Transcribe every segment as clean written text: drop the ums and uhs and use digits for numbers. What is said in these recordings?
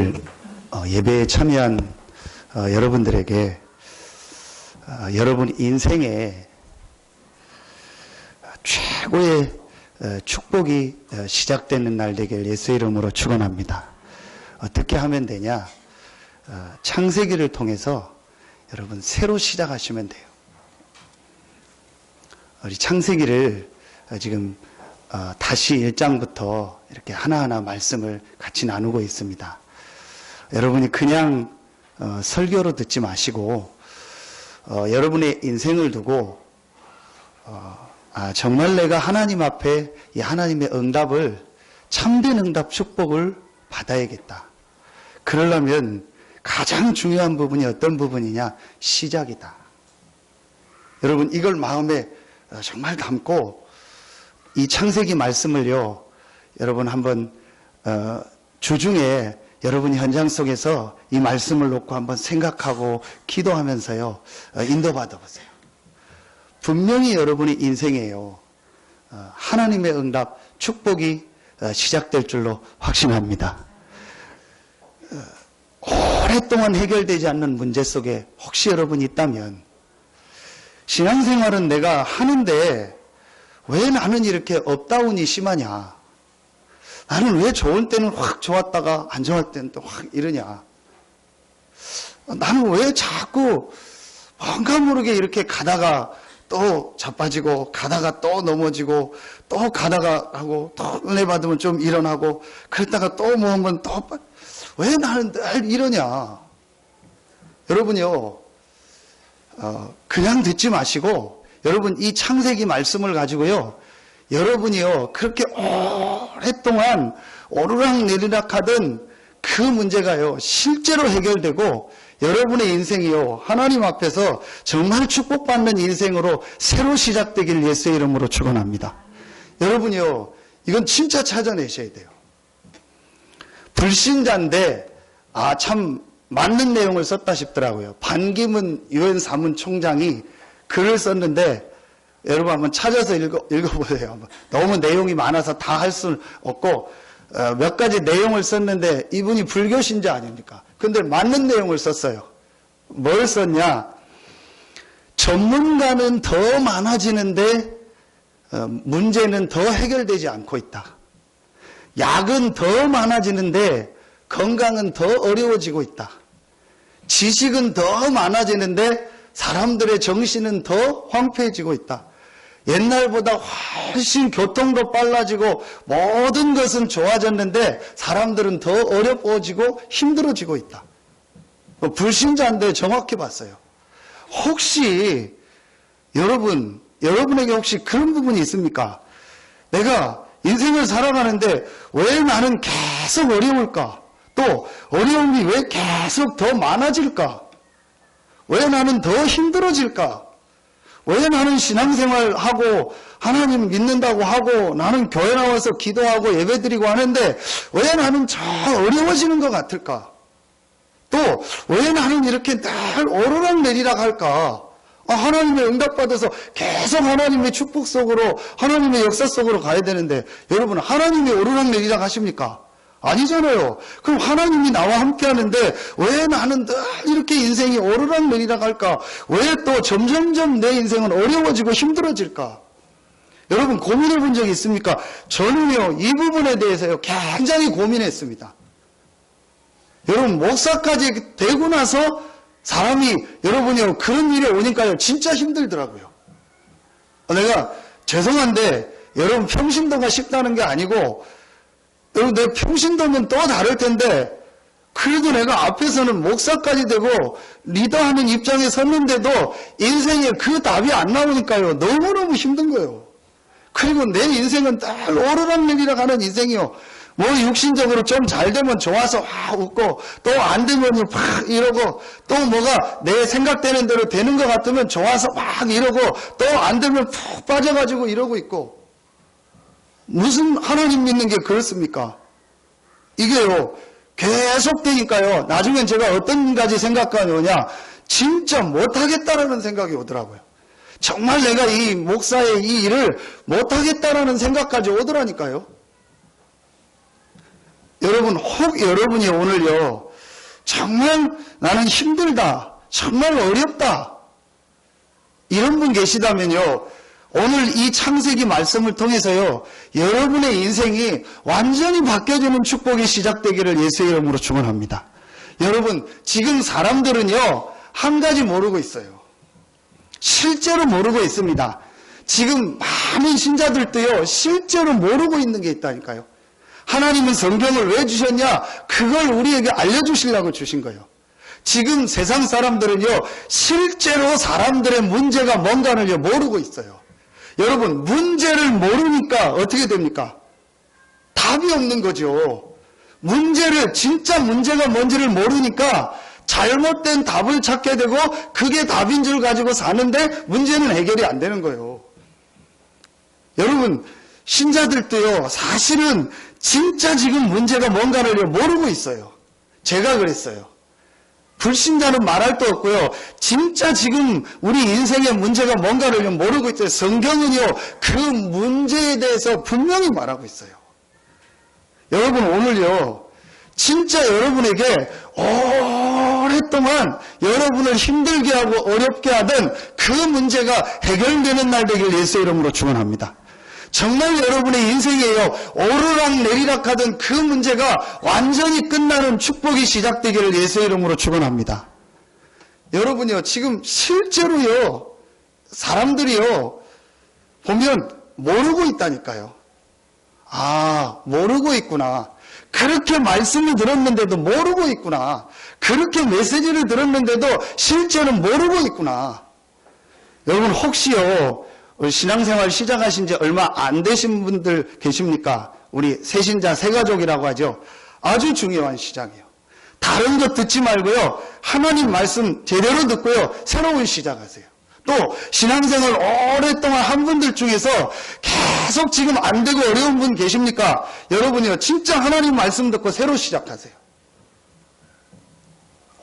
오늘 예배에 참여한 여러분들에게 여러분 인생의 최고의 축복이 시작되는 날 되길 예수의 이름으로 축원합니다. 어떻게 하면 되냐? 창세기를 통해서 여러분 새로 시작하시면 돼요. 우리 창세기를 지금 다시 1장부터 이렇게 하나하나 말씀을 같이 나누고 있습니다. 여러분이 그냥 설교로 듣지 마시고 여러분의 인생을 두고 정말 내가 하나님 앞에 이 하나님의 응답을 참된 응답 축복을 받아야겠다. 그러려면 가장 중요한 부분이 어떤 부분이냐? 시작이다. 여러분 이걸 마음에 정말 담고 이 창세기 말씀을요, 여러분 한번 주중에 여러분 현장 속에서 이 말씀을 놓고 한번 생각하고 기도하면서요 인도받아 보세요. 분명히 여러분의 인생에요 하나님의 응답 축복이 시작될 줄로 확신합니다. 오랫동안 해결되지 않는 문제 속에 혹시 여러분이 있다면, 신앙생활은 내가 하는데 왜 나는 이렇게 업다운이 심하냐? 나는 왜 좋을 때는 확 좋았다가 안 좋을 때는 또 확 이러냐? 나는 왜 자꾸 뭔가 모르게 이렇게 가다가 또 자빠지고 가다가 또 넘어지고 또 가다가 하고 또 은혜 받으면 좀 일어나고 그랬다가 또 뭐 한번 또 왜 나는 늘 이러냐? 여러분요 그냥 듣지 마시고 여러분 이 창세기 말씀을 가지고요 여러분이요 그렇게 오랫동안 오르락내리락 하던 그 문제가요 실제로 해결되고 여러분의 인생이요 하나님 앞에서 정말 축복받는 인생으로 새로 시작되길 예수의 이름으로 축원합니다. 여러분이요 이건 진짜 찾아내셔야 돼요. 불신자인데 참 맞는 내용을 썼다 싶더라고요. 반기문 유엔 사무총장이 글을 썼는데 여러분 한번 찾아서 읽어보세요. 너무 내용이 많아서 다 할 수는 없고 몇 가지 내용을 썼는데 이분이 불교 신자 아닙니까? 근데 맞는 내용을 썼어요. 뭘 썼냐? 전문가는 더 많아지는데 문제는 더 해결되지 않고 있다. 약은 더 많아지는데 건강은 더 어려워지고 있다. 지식은 더 많아지는데 사람들의 정신은 더 황폐해지고 있다. 옛날보다 훨씬 교통도 빨라지고 모든 것은 좋아졌는데 사람들은 더 어려워지고 힘들어지고 있다. 불신자인데 정확히 봤어요. 혹시 여러분에게 혹시 그런 부분이 있습니까? 내가 인생을 살아가는데 왜 나는 계속 어려울까? 또 어려움이 왜 계속 더 많아질까? 왜 나는 더 힘들어질까? 왜 나는 신앙생활하고 하나님 믿는다고 하고 나는 교회 나와서 기도하고 예배드리고 하는데 왜 나는 저 어려워지는 것 같을까? 또 왜 나는 이렇게 늘 오르락내리락 할까? 하나님의 응답받아서 계속 하나님의 축복 속으로 하나님의 역사 속으로 가야 되는데 여러분 하나님이 오르락내리락 하십니까? 아니잖아요. 그럼 하나님이 나와 함께 하는데 왜 나는 늘 이렇게 인생이 오르락내리락 할까? 왜 또 점점점 내 인생은 어려워지고 힘들어질까? 여러분 고민해 본 적이 있습니까? 저는요 이 부분에 대해서요 굉장히 고민했습니다. 여러분 목사까지 되고 나서 사람이 여러분이요 그런 일이 오니까요 진짜 힘들더라고요. 내가 죄송한데 여러분 평신도가 쉽다는 게 아니고 여러분 내 평신도면 또 다를 텐데 그래도 내가 앞에서는 목사까지 되고 리더하는 입장에 섰는데도 인생에 그 답이 안 나오니까요 너무너무 힘든 거예요. 그리고 내 인생은 늘 오르락내리락 하는 인생이요. 뭐 육신적으로 좀 잘 되면 좋아서 웃고 또 안 되면 막 이러고 또 뭐가 내 생각되는 대로 되는 것 같으면 좋아서 막 이러고 또 안 되면 푹 빠져가지고 이러고 있고 무슨 하나님 믿는 게 그렇습니까? 이게요 계속 되니까요 나중엔 제가 어떤 가지 생각감이 오냐 진짜 못하겠다라는 생각이 오더라고요. 정말 내가 이 목사의 이 일을 못하겠다라는 생각까지 오더라니까요. 여러분, 혹 여러분이 오늘요, 정말 나는 힘들다, 정말 어렵다, 이런 분 계시다면요, 오늘 이 창세기 말씀을 통해서요, 여러분의 인생이 완전히 바뀌어지는 축복이 시작되기를 예수의 이름으로 축원합니다. 여러분, 지금 사람들은요, 한 가지 모르고 있어요. 실제로 모르고 있습니다. 지금 많은 신자들도요, 실제로 모르고 있는 게 있다니까요. 하나님은 성경을 왜 주셨냐? 그걸 우리에게 알려주시려고 주신 거예요. 지금 세상 사람들은요, 실제로 사람들의 문제가 뭔가를 모르고 있어요. 여러분, 문제를 모르니까 어떻게 됩니까? 답이 없는 거죠. 문제를, 진짜 문제가 뭔지를 모르니까 잘못된 답을 찾게 되고 그게 답인 줄 가지고 사는데 문제는 해결이 안 되는 거예요. 여러분, 신자들도요, 사실은 진짜 지금 문제가 뭔가를 모르고 있어요. 제가 그랬어요. 불신자는 말할 도 없고요. 진짜 지금 우리 인생의 문제가 뭔가를 모르고 있어요. 성경은요, 그 문제에 대해서 분명히 말하고 있어요. 여러분, 오늘요, 진짜 여러분에게 오랫동안 여러분을 힘들게 하고 어렵게 하던 그 문제가 해결되는 날 되길 예수의 이름으로 축원합니다. 정말 여러분의 인생에요, 오르락 내리락 하던 그 문제가 완전히 끝나는 축복이 시작되기를 예수의 이름으로 축원합니다. 여러분이요, 지금 실제로요, 사람들이요, 보면 모르고 있다니까요. 아, 모르고 있구나. 그렇게 말씀을 들었는데도 모르고 있구나. 그렇게 메시지를 들었는데도 실제는 모르고 있구나. 여러분, 혹시요, 신앙생활 시작하신 지 얼마 안 되신 분들 계십니까? 우리 새신자, 새가족이라고 하죠. 아주 중요한 시작이에요. 다른 것 듣지 말고요, 하나님 말씀 제대로 듣고요, 새로운 시작하세요. 또 신앙생활 오랫동안 한 분들 중에서 계속 지금 안 되고 어려운 분 계십니까? 여러분이요, 진짜 하나님 말씀 듣고 새로 시작하세요.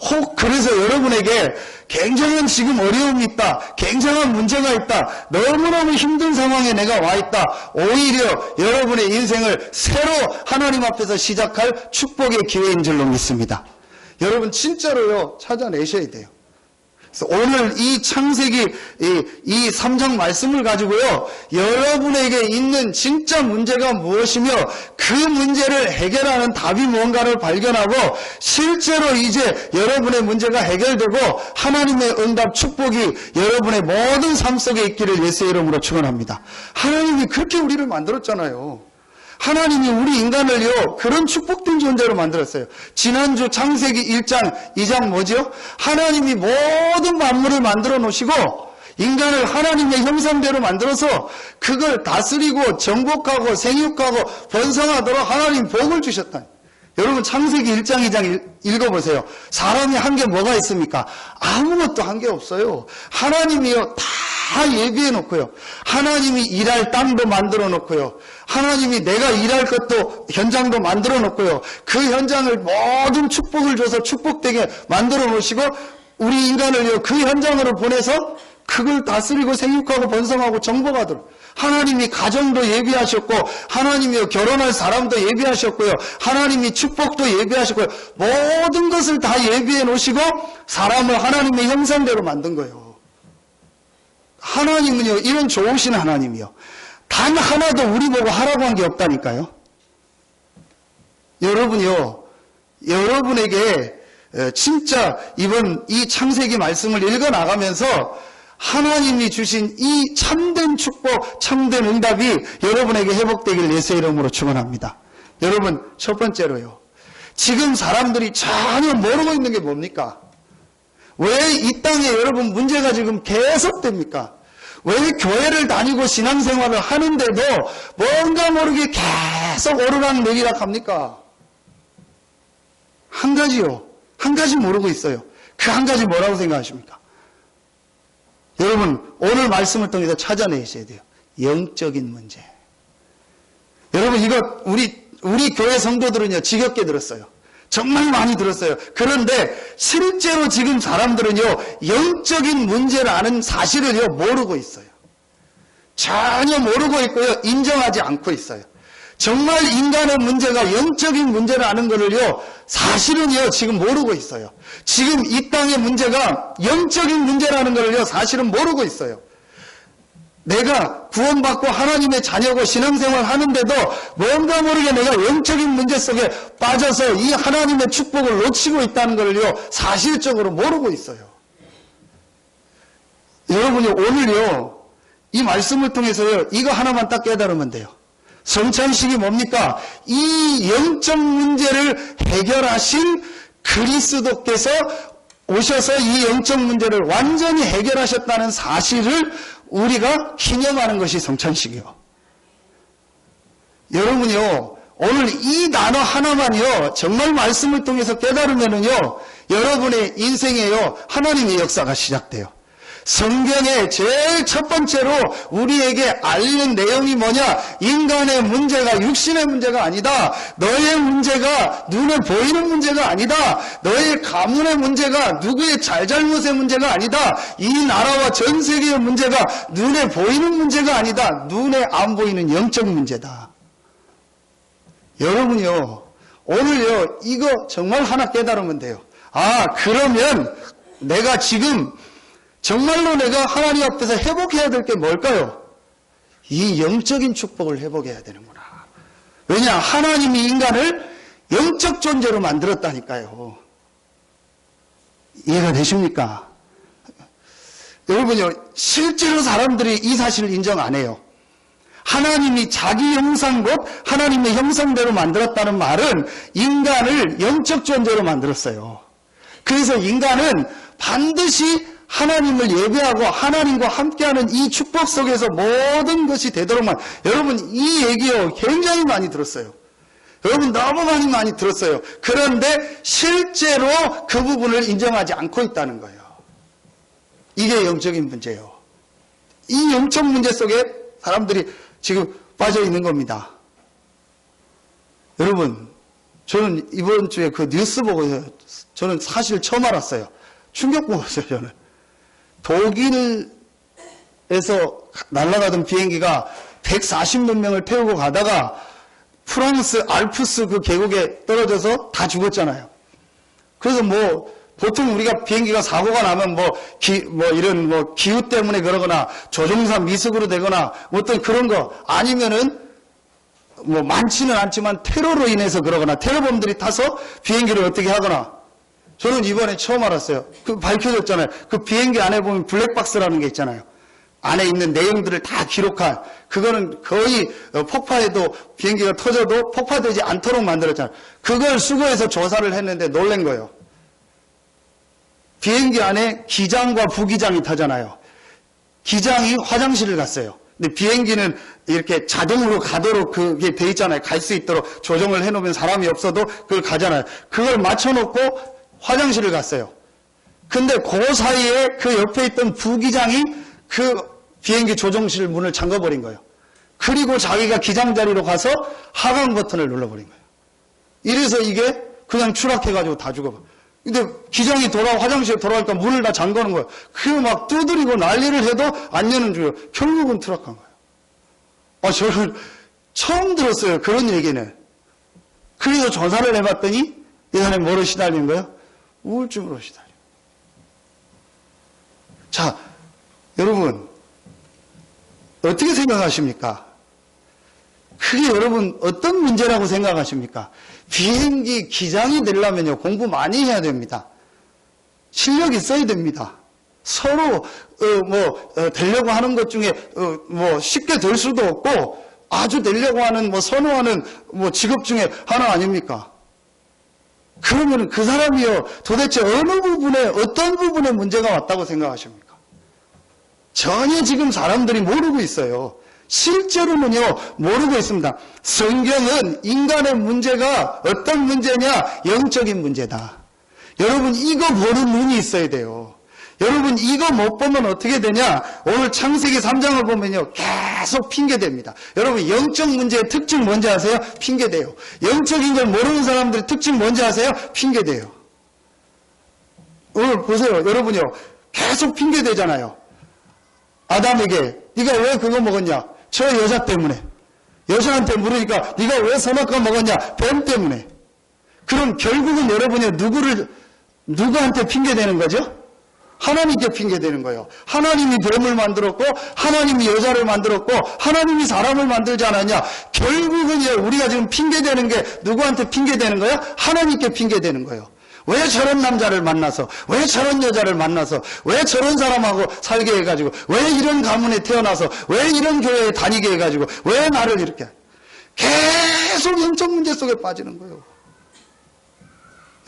혹 그래서 여러분에게 굉장한 지금 어려움이 있다, 굉장한 문제가 있다, 너무너무 힘든 상황에 내가 와 있다, 오히려 여러분의 인생을 새로 하나님 앞에서 시작할 축복의 기회인 줄로 믿습니다. 여러분 진짜로요, 찾아내셔야 돼요. 그래서 오늘 이 창세기 이 3장 말씀을 가지고요, 여러분에게 있는 진짜 문제가 무엇이며 그 문제를 해결하는 답이 뭔가를 발견하고 실제로 이제 여러분의 문제가 해결되고 하나님의 응답 축복이 여러분의 모든 삶 속에 있기를 예수의 이름으로 축원합니다. 하나님이 그렇게 우리를 만들었잖아요. 하나님이 우리 인간을요, 그런 축복된 존재로 만들었어요. 지난주 창세기 1장, 2장 뭐죠? 하나님이 모든 만물을 만들어 놓으시고 인간을 하나님의 형상대로 만들어서 그걸 다스리고 정복하고 생육하고 번성하도록 하나님 복을 주셨다. 여러분 창세기 1장, 2장 읽어보세요. 사람이 한 게 뭐가 있습니까? 아무것도 한 게 없어요. 하나님이요, 다 예비해 놓고요. 하나님이 일할 땅도 만들어 놓고요. 하나님이 내가 일할 것도 현장도 만들어 놓고요. 그 현장을 모든 축복을 줘서 축복되게 만들어 놓으시고 우리 인간을요, 그 현장으로 보내서 그걸 다스리고 생육하고 번성하고 정복하도록 하나님이 가정도 예비하셨고 하나님이 결혼할 사람도 예비하셨고요. 하나님이 축복도 예비하셨고요. 모든 것을 다 예비해 놓으시고 사람을 하나님의 형상대로 만든 거예요. 하나님은요, 이런 좋으신 하나님이요, 단 하나도 우리 보고 하라고 한 게 없다니까요. 여러분이요, 여러분에게 진짜 이번 이 창세기 말씀을 읽어나가면서 하나님이 주신 이 참된 축복, 참된 응답이 여러분에게 회복되기를 예수의 이름으로 축원합니다. 여러분, 첫 번째로요, 지금 사람들이 전혀 모르고 있는 게 뭡니까? 왜 이 땅에 여러분 문제가 지금 계속됩니까? 왜 교회를 다니고 신앙생활을 하는데도 뭔가 모르게 계속 오르락 내리락 합니까? 한 가지요. 한 가지 모르고 있어요. 그 한 가지 뭐라고 생각하십니까? 여러분, 오늘 말씀을 통해서 찾아내셔야 돼요. 영적인 문제. 여러분, 이거 우리 교회 성도들은요, 지겹게 들었어요. 정말 많이 들었어요. 그런데 실제로 지금 사람들은요, 영적인 문제라는 사실을요, 모르고 있어요. 전혀 모르고 있고요, 인정하지 않고 있어요. 정말 인간의 문제가 영적인 문제라는 것을요, 사실은요, 지금 모르고 있어요. 지금 이 땅의 문제가 영적인 문제라는 것을요, 사실은 모르고 있어요. 내가 구원받고 하나님의 자녀고 신앙생활 하는데도 뭔가 모르게 내가 영적인 문제 속에 빠져서 이 하나님의 축복을 놓치고 있다는 것을요, 사실적으로 모르고 있어요. 여러분이 오늘요, 이 말씀을 통해서요, 이거 하나만 딱 깨달으면 돼요. 성찬식이 뭡니까? 이 영적 문제를 해결하신 그리스도께서 오셔서 이 영적 문제를 완전히 해결하셨다는 사실을 우리가 기념하는 것이 성찬식이요. 여러분요, 오늘 이 단어 하나만요, 정말 말씀을 통해서 깨달으면은요, 여러분의 인생에요, 하나님의 역사가 시작돼요. 성경의 제일 첫 번째로 우리에게 알리는 내용이 뭐냐? 인간의 문제가 육신의 문제가 아니다. 너의 문제가 눈에 보이는 문제가 아니다. 너의 가문의 문제가 누구의 잘잘못의 문제가 아니다. 이 나라와 전 세계의 문제가 눈에 보이는 문제가 아니다. 눈에 안 보이는 영적 문제다. 여러분요, 오늘요, 이거 정말 하나 깨달으면 돼요. 아, 그러면 내가 지금 정말로 내가 하나님 앞에서 회복해야 될 게 뭘까요? 이 영적인 축복을 회복해야 되는구나. 왜냐? 하나님이 인간을 영적 존재로 만들었다니까요. 이해가 되십니까? 여러분요, 실제로 사람들이 이 사실을 인정 안 해요. 하나님이 자기 형상 곧 하나님의 형상대로 만들었다는 말은 인간을 영적 존재로 만들었어요. 그래서 인간은 반드시 하나님을 예배하고 하나님과 함께하는 이 축복 속에서 모든 것이 되도록만, 여러분 이 얘기요 굉장히 많이 들었어요. 여러분 너무 많이 들었어요. 그런데 실제로 그 부분을 인정하지 않고 있다는 거예요. 이게 영적인 문제예요. 이 영적 문제 속에 사람들이 지금 빠져 있는 겁니다. 여러분, 저는 이번 주에 그 뉴스 보고 저는 사실 처음 알았어요. 충격 먹었어요, 저는. 독일에서 날아가던 비행기가 140몇 명을 태우고 가다가 프랑스 알프스 그 계곡에 떨어져서 다 죽었잖아요. 그래서 보통 우리가 비행기가 사고가 나면 이런 기후 때문에 그러거나 조종사 미숙으로 되거나 어떤 그런 거 아니면은 많지는 않지만 테러로 인해서 그러거나 테러범들이 타서 비행기를 어떻게 하거나, 저는 이번에 처음 알았어요. 그 밝혀졌잖아요. 그 비행기 안에 보면 블랙박스라는 게 있잖아요. 안에 있는 내용들을 다 기록한, 그거는 거의 폭파해도 비행기가 터져도 폭파되지 않도록 만들었잖아요. 그걸 수거해서 조사를 했는데 놀란 거예요. 비행기 안에 기장과 부기장이 타잖아요. 기장이 화장실을 갔어요. 근데 비행기는 이렇게 자동으로 가도록 그게 돼 있잖아요. 갈 수 있도록 조정을 해놓으면 사람이 없어도 그걸 가잖아요. 그걸 맞춰놓고 화장실을 갔어요. 근데 그 사이에 그 옆에 있던 부기장이 그 비행기 조종실 문을 잠궈버린 거예요. 그리고 자기가 기장 자리로 가서 하강 버튼을 눌러버린 거예요. 이래서 이게 그냥 추락해가지고 다 죽어버려. 근데 기장이 화장실에 돌아가니까 문을 다 잠그는 거예요. 그거 막 두드리고 난리를 해도 안 여는 줄이에요. 결국은 추락한 거예요. 저는 처음 들었어요. 그런 얘기는. 그래서 조사를 해봤더니 이 사람이 뭐로 시달리는 거예요? 우울증으로 시달려요. 자, 여러분 어떻게 생각하십니까? 그게 여러분 어떤 문제라고 생각하십니까? 비행기 기장이 되려면요 공부 많이 해야 됩니다. 실력 있어야 됩니다. 서로 되려고 하는 것 중에 쉽게 될 수도 없고 아주 되려고 하는 선호하는 직업 중에 하나 아닙니까? 그러면 그 사람이요 도대체 어느 부분에 어떤 부분에 문제가 왔다고 생각하십니까? 전혀 지금 사람들이 모르고 있어요. 실제로는요 모르고 있습니다. 성경은 인간의 문제가 어떤 문제냐? 영적인 문제다. 여러분 이거 보는 눈이 있어야 돼요. 여러분 이거 못 보면 어떻게 되냐? 오늘 창세기 3장을 보면요 계속 핑계댑니다. 여러분 영적 문제의 특징 뭔지 아세요? 핑계대요. 영적인 걸 모르는 사람들의 특징 뭔지 아세요? 핑계대요. 오늘 보세요. 여러분요 계속 핑계대잖아요. 아담에게 네가 왜 그거 먹었냐? 저 여자 때문에. 여자한테 물으니까 네가 왜 선악과 먹었냐? 뱀 때문에. 그럼 결국은 여러분이 누구한테 핑계대는 거죠? 하나님께 핑계대는 거예요. 하나님이 뱀을 만들었고 하나님이 여자를 만들었고 하나님이 사람을 만들지 않았냐? 결국은 우리가 지금 핑계대는 게 누구한테 핑계대는 거야? 하나님께 핑계대는 거예요. 왜 저런 남자를 만나서, 왜 저런 여자를 만나서, 왜 저런 사람하고 살게 해가지고, 왜 이런 가문에 태어나서, 왜 이런 교회에 다니게 해가지고, 왜 나를 이렇게 계속 영적 문제 속에 빠지는 거예요.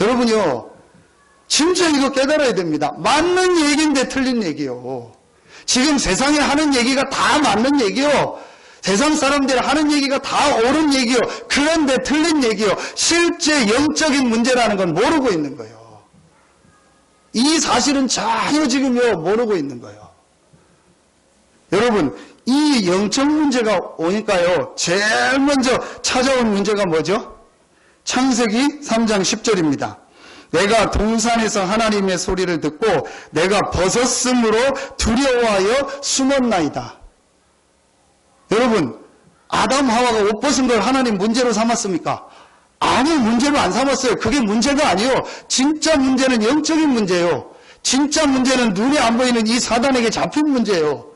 여러분요, 진짜 이거 깨달아야 됩니다. 맞는 얘기인데 틀린 얘기요. 지금 세상에 하는 얘기가 다 맞는 얘기요. 세상 사람들이 하는 얘기가 다 옳은 얘기요. 그런데 틀린 얘기요. 실제 영적인 문제라는 건 모르고 있는 거예요. 이 사실은 전혀 지금요 모르고 있는 거예요. 여러분, 이 영적 문제가 오니까요, 제일 먼저 찾아온 문제가 뭐죠? 창세기 3장 10절입니다. 내가 동산에서 하나님의 소리를 듣고 내가 벗었으므로 두려워하여 숨었나이다. 여러분, 아담 하와가 옷 벗은 걸 하나님 문제로 삼았습니까? 아니, 문제로 안 삼았어요. 그게 문제가 아니에요. 진짜 문제는 영적인 문제예요. 진짜 문제는 눈에 안 보이는 이 사단에게 잡힌 문제예요.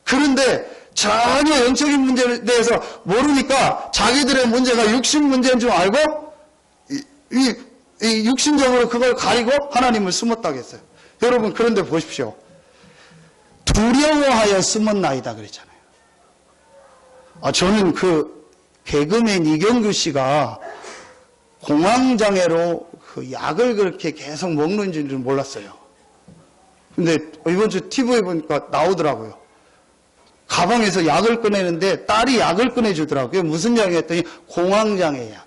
그런데 전혀 영적인 문제에 대해서 모르니까 자기들의 문제가 육신 문제인 줄 알고 이 육신적으로 그걸 가리고 하나님을 숨었다고 했어요. 여러분, 그런데 보십시오. 두려워하여 숨었나이다 그랬잖아요. 저는 그 개그맨 이경규 씨가 공황장애로 그 약을 그렇게 계속 먹는 줄은 몰랐어요. 근데 이번 주 TV에 보니까 나오더라고요. 가방에서 약을 꺼내는데 딸이 약을 꺼내주더라고요. 무슨 약이었더니 공황장애 약.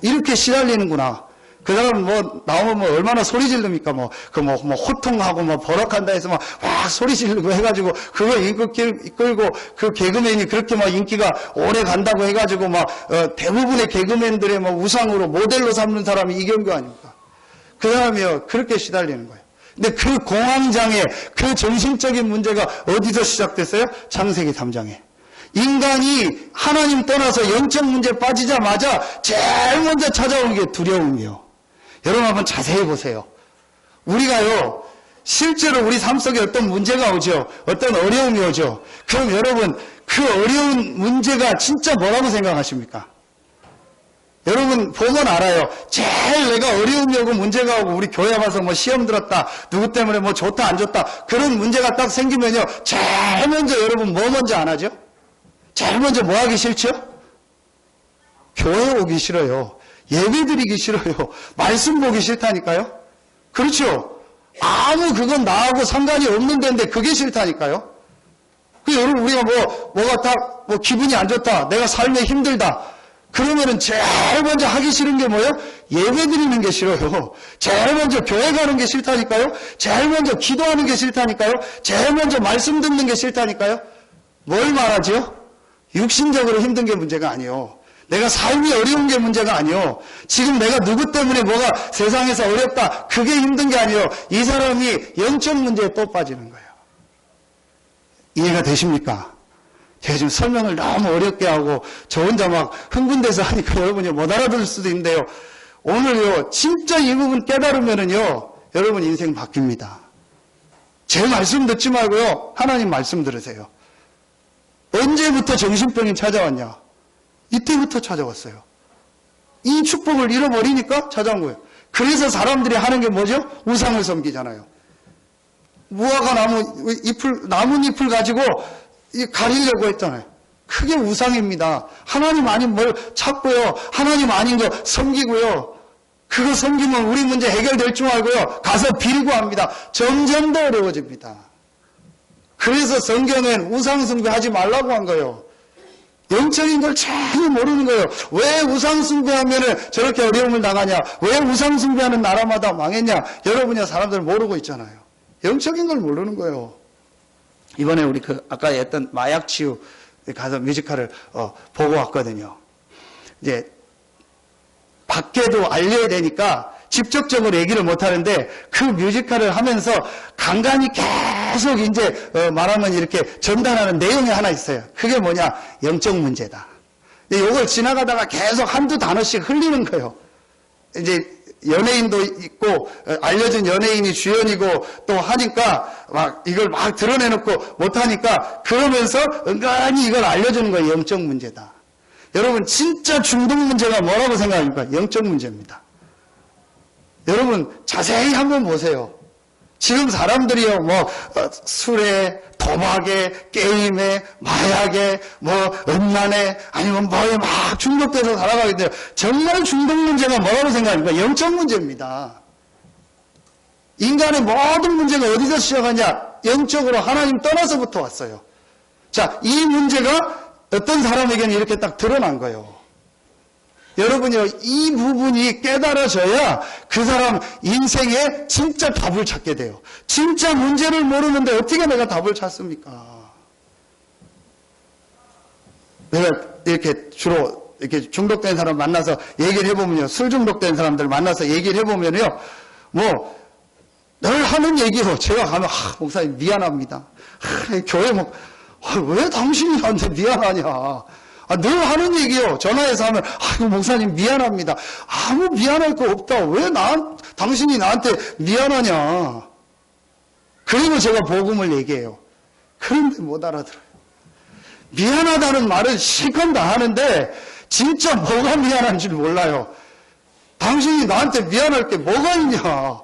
이렇게 시달리는구나. 그 다음 나오면 얼마나 소리 지릅니까? 호통하고 버럭한다 해서 막 소리 지르고 해가지고, 그거 인기 끌고, 그 개그맨이 그렇게 막 인기가 오래 간다고 해가지고 대부분의 개그맨들의 우상으로 모델로 삼는 사람이 이경규 아닙니까? 그 다음에요, 그렇게 시달리는 거예요. 근데 그 공황장애, 그 정신적인 문제가 어디서 시작됐어요? 창세기 3장에. 인간이 하나님 떠나서 영적 문제에 빠지자마자 제일 먼저 찾아오는 게 두려움이요. 여러분 한번 자세히 보세요. 우리가요, 실제로 우리 삶 속에 어떤 문제가 오죠. 어떤 어려움이 오죠. 그럼 여러분, 그 어려운 문제가 진짜 뭐라고 생각하십니까? 여러분 보면 알아요. 제일 내가 어려움이 오고 문제가 오고, 우리 교회 와서 시험 들었다, 누구 때문에 좋다 안 좋다, 그런 문제가 딱 생기면요, 제일 먼저 여러분 뭐 먼저 안 하죠? 제일 먼저 뭐 하기 싫죠? 교회 오기 싫어요. 예배 드리기 싫어요. 말씀 보기 싫다니까요. 그렇죠? 아무 그건 나하고 상관이 없는 데인데 그게 싫다니까요. 여러분, 우리가 뭐가 딱 기분이 안 좋다, 내가 삶에 힘들다, 그러면은 제일 먼저 하기 싫은 게 뭐예요? 예배 드리는 게 싫어요. 제일 먼저 교회 가는 게 싫다니까요. 제일 먼저 기도하는 게 싫다니까요. 제일 먼저 말씀 듣는 게 싫다니까요. 뭘 말하죠? 육신적으로 힘든 게 문제가 아니에요. 내가 삶이 어려운 게 문제가 아니에요. 지금 내가 누구 때문에 뭐가 세상에서 어렵다, 그게 힘든 게 아니에요. 이 사람이 영적 문제에 또 빠지는 거예요. 이해가 되십니까? 제가 지금 설명을 너무 어렵게 하고 저 혼자 막 흥분돼서 하니까 여러분이 못 알아들을 수도 있는데요. 오늘요, 진짜 이 부분 깨달으면은요, 여러분 인생 바뀝니다. 제 말씀 듣지 말고요, 하나님 말씀 들으세요. 언제부터 정신병이 찾아왔냐? 이때부터 찾아왔어요. 이 축복을 잃어버리니까 찾아온 거예요. 그래서 사람들이 하는 게 뭐죠? 우상을 섬기잖아요. 무화과 나뭇잎을 가지고 가리려고 했잖아요. 그게 우상입니다. 하나님 아닌 뭘 찾고요, 하나님 아닌 거 섬기고요, 그거 섬기면 우리 문제 해결될 줄 알고요, 가서 빌고 합니다. 점점 더 어려워집니다. 그래서 성경엔 우상 숭배하지 말라고 한 거예요. 영적인 걸 전혀 모르는 거예요. 왜 우상 숭배하면 저렇게 어려움을 당하냐? 왜 우상 숭배하는 나라마다 망했냐? 여러분이 사람들 모르고 있잖아요. 영적인 걸 모르는 거예요. 이번에 우리 아까 했던 마약 치유 가서 뮤지컬을 보고 왔거든요. 이제 밖에도 알려야 되니까 직접적으로 얘기를 못 하는데, 그 뮤지컬을 하면서 간간히 계속 이제 말하면 이렇게 전달하는 내용이 하나 있어요. 그게 뭐냐? 영적 문제다. 이걸 지나가다가 계속 한두 단어씩 흘리는 거예요. 이제 연예인도 있고 알려진 연예인이 주연이고 또 하니까 막 이걸 막 드러내놓고 못하니까 그러면서 은근히 이걸 알려주는 거예요. 영적 문제다. 여러분 진짜 중독 문제가 뭐라고 생각합니까? 영적 문제입니다. 여러분 자세히 한번 보세요. 지금 사람들이요 술에 도박에 게임에 마약에 음란에 아니면 뭐에 막 중독돼서 살아가게 돼요. 정말 중독 문제가 뭐라고 생각합니까? 영적 문제입니다. 인간의 모든 문제가 어디서 시작하냐? 영적으로 하나님 떠나서부터 왔어요. 자, 이 문제가 어떤 사람에게는 이렇게 딱 드러난 거예요. 여러분이요, 이 부분이 깨달아져야 그 사람 인생에 진짜 답을 찾게 돼요. 진짜 문제를 모르는데 어떻게 내가 답을 찾습니까? 내가 이렇게 주로 이렇게 중독된 사람 만나서 얘기를 해보면요, 술 중독된 사람들 만나서 얘기를 해보면요, 늘 하는 얘기로 제가 가면, 목사님 미안합니다. 교회 왜 당신이 나한테 미안하냐? 늘 하는 얘기요. 전화해서 하면, 목사님 미안합니다. 아무 미안할 거 없다. 왜 당신이 나한테 미안하냐? 그리고 제가 복음을 얘기해요. 그런데 못 알아들어요. 미안하다는 말은 실컷 다 하는데, 진짜 뭐가 미안한 줄 몰라요. 당신이 나한테 미안할 게 뭐가 있냐?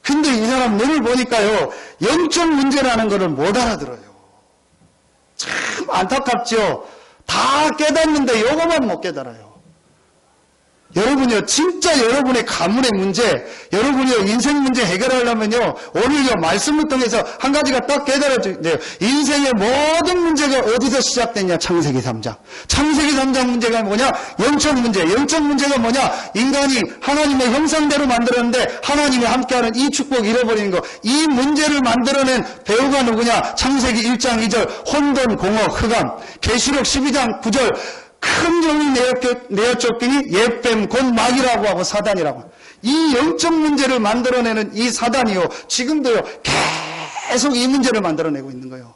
근데 이 사람 눈을 보니까요, 영적 문제라는 것을 못 알아들어요. 참 안타깝죠? 다 깨닫는데 요거만 못 깨달아요. 여러분이요, 진짜 여러분의 가문의 문제, 여러분이요, 인생 문제 해결하려면요, 오늘요, 말씀을 통해서 한 가지가 딱 깨달아져야 돼요. 인생의 모든 문제가 어디서 시작됐냐? 창세기 3장. 창세기 3장 문제가 뭐냐? 영적 문제. 영적 문제가 뭐냐? 인간이 하나님의 형상대로 만들었는데, 하나님이 함께하는 이 축복 잃어버리는 거. 이 문제를 만들어낸 배우가 누구냐? 창세기 1장 2절, 혼돈, 공허, 흑암. 계시록 12장 9절, 큰 종이 내어 쫓기니 옛뱀 곧 마귀라고 하고 사단이라고. 이 영적 문제를 만들어내는 이 사단이요, 지금도요 계속 이 문제를 만들어내고 있는 거예요.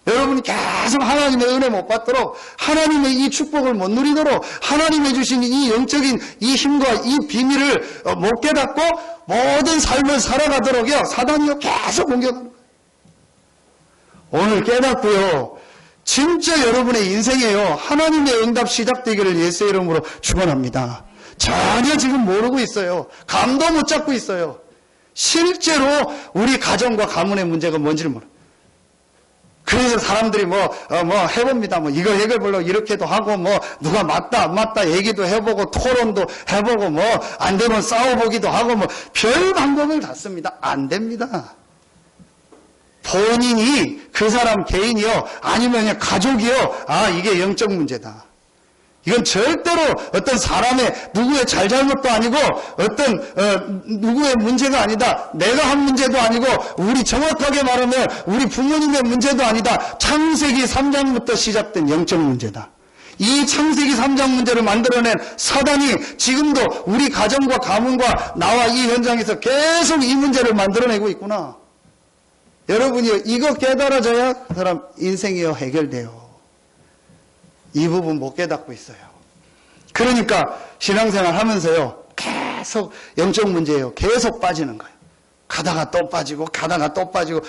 여러분이 계속 하나님의 은혜 못 받도록, 하나님의 이 축복을 못 누리도록, 하나님이 주신 이 영적인 이 힘과 이 비밀을 못 깨닫고 모든 삶을 살아가도록요, 사단이요 계속 공격하는 거예요. 오늘 깨닫고요, 진짜 여러분의 인생에요, 하나님의 응답 시작되기를 예수의 이름으로 축원합니다. 전혀 지금 모르고 있어요. 감도 못 잡고 있어요. 실제로 우리 가정과 가문의 문제가 뭔지를 몰라요. 그래서 사람들이 해봅니다. 이거 해결보려고 이렇게도 하고, 누가 맞다, 안 맞다 얘기도 해보고, 토론도 해보고, 안 되면 싸워보기도 하고, 별 방법을 다 씁니다. 안 됩니다. 본인이, 그 사람 개인이요, 아니면 그냥 가족이요, 이게 영적 문제다. 이건 절대로 어떤 사람의 누구의 잘잘못도 아니고 어떤 누구의 문제가 아니다. 내가 한 문제도 아니고, 우리 정확하게 말하면 우리 부모님의 문제도 아니다. 창세기 3장부터 시작된 영적 문제다. 이 창세기 3장 문제를 만들어낸 사단이 지금도 우리 가정과 가문과 나와 이 현장에서 계속 이 문제를 만들어내고 있구나. 여러분이 이거 깨달아져야 그 사람 인생이요 해결돼요. 이 부분 못 깨닫고 있어요. 그러니까 신앙생활 하면서요, 계속 영적 문제예요. 계속 빠지는 거예요. 가다가 또 빠지고, 가다가 또 빠지고,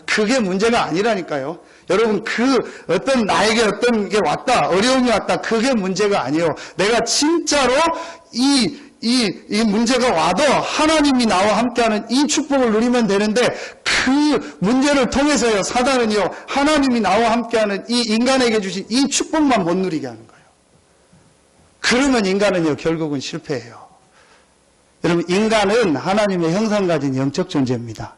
그게 문제가 아니라니까요. 여러분, 어떤 나에게 어떤 게 왔다, 어려움이 왔다, 그게 문제가 아니에요. 내가 진짜로 이 문제가 와도 하나님이 나와 함께하는 이 축복을 누리면 되는데, 그 문제를 통해서요, 사단은요, 하나님이 나와 함께하는 이 인간에게 주신 이 축복만 못 누리게 하는 거예요. 그러면 인간은요, 결국은 실패해요. 여러분, 인간은 하나님의 형상 가진 영적 존재입니다.